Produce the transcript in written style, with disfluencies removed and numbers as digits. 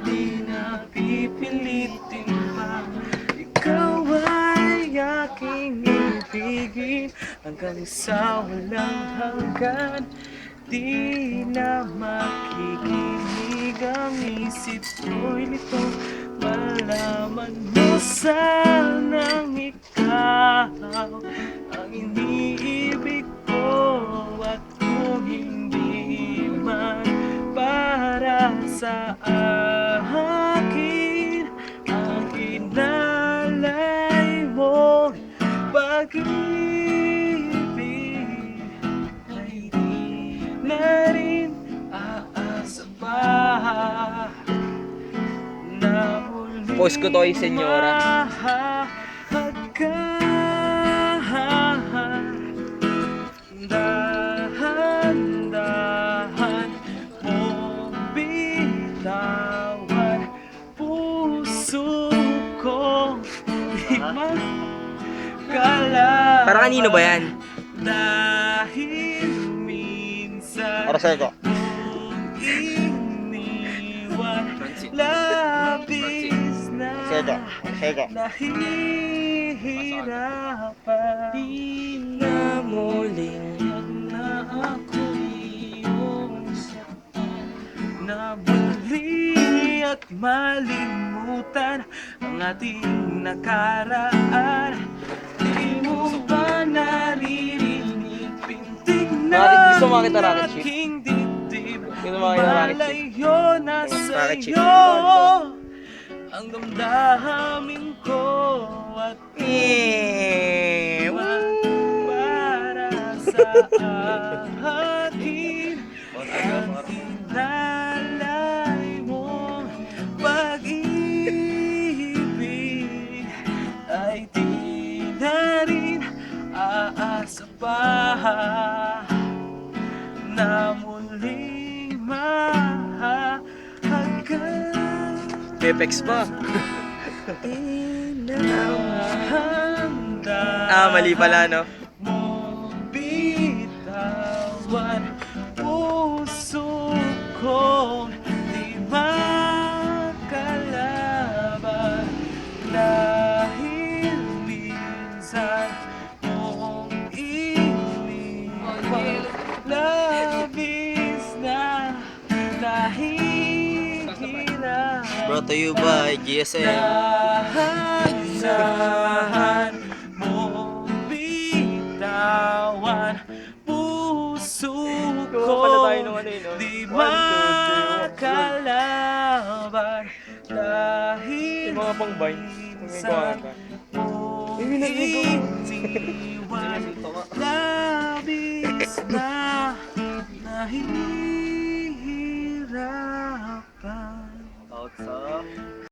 di na pipilitin pa. Ikaw ay aking ibigin hanggang sa walang hanggan. Di na makikinig ang isip ko'y lito. Malaman mo sanang ikaw ang iniibig ko. At kung hindi man para sa akin, ang inalay mo pag-ibig ay di na rin aasa pa na muli Post ko to ay senyora. Dahan-dahan mong bitawan puso ko, di magkala. Para kanino ba yan? Dahil minsan Para sa'yo ko. mong iniwan, labis na Sega. nahihirapan. Di na muling na ako'y iyong saktan, na muli at malimutan ang ating nakaraan. Di mo ba naririnig pintig na Bakit gusto mo makita rocket ship? aking dibdib? Gusto mo makita rocket ship? Malayo na Rocket ship. sa'yo ang damdamin ko at para sa akin ang inalay mong pag-ibig ay di na rin aasa pa na muling mahagkan. Pepex pa. Ah, Mali pala, no? Mong bitawan puso kong di makalaban. Dahil minsan mong iniwan, labis na nahihirapan. Brought to you by GSM. Dahan-dahan mong bitawan puso ko, di makalaban. Dahil Yung mga pang-bind, minsan mong iniwan, labis na nahihirapan.